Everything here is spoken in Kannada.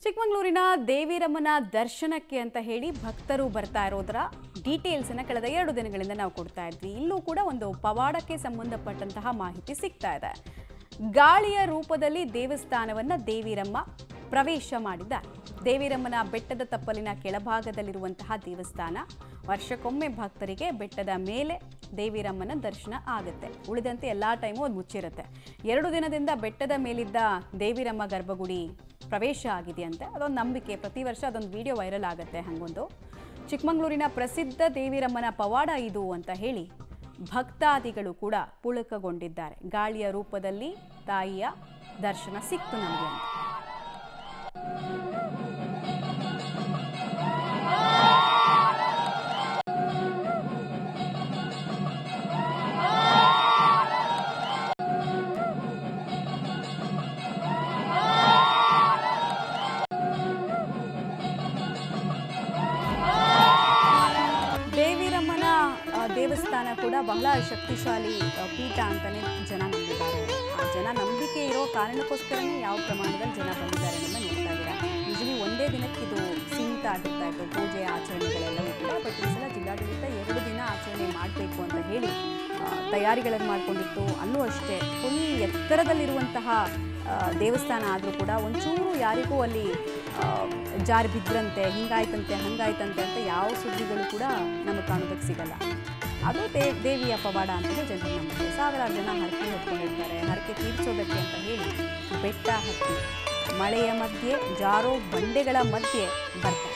ಚಿಕ್ಕಮಗಳೂರಿನ ದೇವಿರಮ್ಮನ ದರ್ಶನಕ್ಕೆ ಅಂತ ಹೇಳಿ ಭಕ್ತರು ಬರ್ತಾ ಇರೋದರ ಡೀಟೇಲ್ಸ್ ಅನ್ನು ಕಳೆದ 2 ದಿನಗಳಿಂದ ನಾವು ಕೊಡ್ತಾ ಇದ್ವಿ. ಇಲ್ಲೂ ಕೂಡ ಒಂದು ಪವಾಡಕ್ಕೆ ಸಂಬಂಧಪಟ್ಟಂತಹ ಮಾಹಿತಿ ಸಿಗ್ತಾ ಇದೆ. ಗಾಳಿಯ ರೂಪದಲ್ಲಿ ದೇವಸ್ಥಾನವನ್ನ ದೇವಿರಮ್ಮ ಪ್ರವೇಶ ಮಾಡಿದ್ದಾರೆ. ದೇವಿರಮ್ಮನ ಬೆಟ್ಟದ ತಪ್ಪಲಿನ ಕೆಳಭಾಗದಲ್ಲಿರುವಂತಹ ದೇವಸ್ಥಾನ. ವರ್ಷಕ್ಕೊಮ್ಮೆ ಭಕ್ತರಿಗೆ ಬೆಟ್ಟದ ಮೇಲೆ ದೇವಿರಮ್ಮನ ದರ್ಶನ ಆಗುತ್ತೆ. ಉಳಿದಂತೆ ಎಲ್ಲ ಟೈಮು ಅದು ಮುಚ್ಚಿರುತ್ತೆ. 2 ದಿನದಿಂದ ಬೆಟ್ಟದ ಮೇಲಿದ್ದ ದೇವಿರಮ್ಮ ಗರ್ಭಗುಡಿ ಪ್ರವೇಶ ಆಗಿದೆಯಂತೆ. ಅದೊಂದು ನಂಬಿಕೆ. ಪ್ರತಿ ವರ್ಷ ಅದೊಂದು ವಿಡಿಯೋ ವೈರಲ್ ಆಗುತ್ತೆ. ಹಾಗೊಂದು ಚಿಕ್ಕಮಗಳೂರಿನ ಪ್ರಸಿದ್ಧ ದೇವಿರಮ್ಮನ ಪವಾಡ ಇದು ಅಂತ ಹೇಳಿ ಭಕ್ತಾದಿಗಳು ಕೂಡ ಪುಳಕಗೊಂಡಿದ್ದಾರೆ. ಗಾಳಿಯ ರೂಪದಲ್ಲಿ ತಾಯಿಯ ದರ್ಶನ ಸಿಕ್ತು ನಮಗೆ ಅಂತ. ದೇವಿರಮ್ಮನ ದೇವಸ್ಥಾನ ಕೂಡ ಬಹಳ ಶಕ್ತಿಶಾಲಿ ಪೀಠ ಅಂತಾನೆ ಜನ ನಂಬಿದ್ದಾರೆ. ಆ ಜನ ನಂಬಿಕೆ ಇರೋ ಕಾರಣಕ್ಕೋಸ್ಕರನೇ ಯಾವ ಪ್ರಮಾಣದಲ್ಲಿ ಜನ ಬಂದಿದ್ದಾರೆ ಅಂತ ನೋಡ್ತಾ ಇದ್ದೀರಾ. ಯೂಶಲಿ ಒಂದೇ ದಿನಕ್ಕೆ ಇದು ಸೀಮಿತ ಆಗಿರ್ತಾ ಇತ್ತು ಪೂಜೆ ಆಚರಣೆಗಳೆಲ್ಲವೂ ಕೂಡ. ಬಟ್ ಈ ಸಲ ಜಿಲ್ಲಾಡಳಿತ 2 ದಿನ ಆಚರಣೆ ಮಾಡಬೇಕು ಅಂತ ಹೇಳಿ ತಯಾರಿಗಳನ್ನು ಮಾಡಿಕೊಂಡಿತ್ತು. ಅಲ್ಲೂ ಅಷ್ಟೇ ಫುಲ್ ಎತ್ತರದಲ್ಲಿರುವಂತಹ ದೇವಸ್ಥಾನ ಆದರೂ ಕೂಡ ಒಂಚೂರು ಯಾರಿಗೂ ಅಲ್ಲಿ ಜಾರಿ ಬಿದ್ದರಂತೆ, ಹಿಂಗಾಯ್ತಂತೆ ಹಂಗಾಯ್ತಂತೆ ಅಂತ ಯಾವ ಸುದ್ದಿಗಳು ಕೂಡ ನಮಗೆ ಕಾಣೋದಕ್ಕೆ ಸಿಗಲ್ಲ. ಅದು ದೇವಿಯ ಪವಾಡ ಅಂತಲೇ ಜನರು ನಂಬಿಕೆ. ಸಾವಿರಾರು ಜನ ಹರಕೆ ಹೊತ್ಕೊಂಡಿರ್ತಾರೆ. ಹರಕೆ ತೀರಿಸೋದಕ್ಕೆ ಅಂತ ಹೇಳಿ ಬೆಟ್ಟ ಹತ್ತಿ ಮಳೆಯ ಮಧ್ಯೆ ಜಾರೋ ಬಂಡೆಗಳ ಮಧ್ಯೆ ಬರ್ತಾರೆ.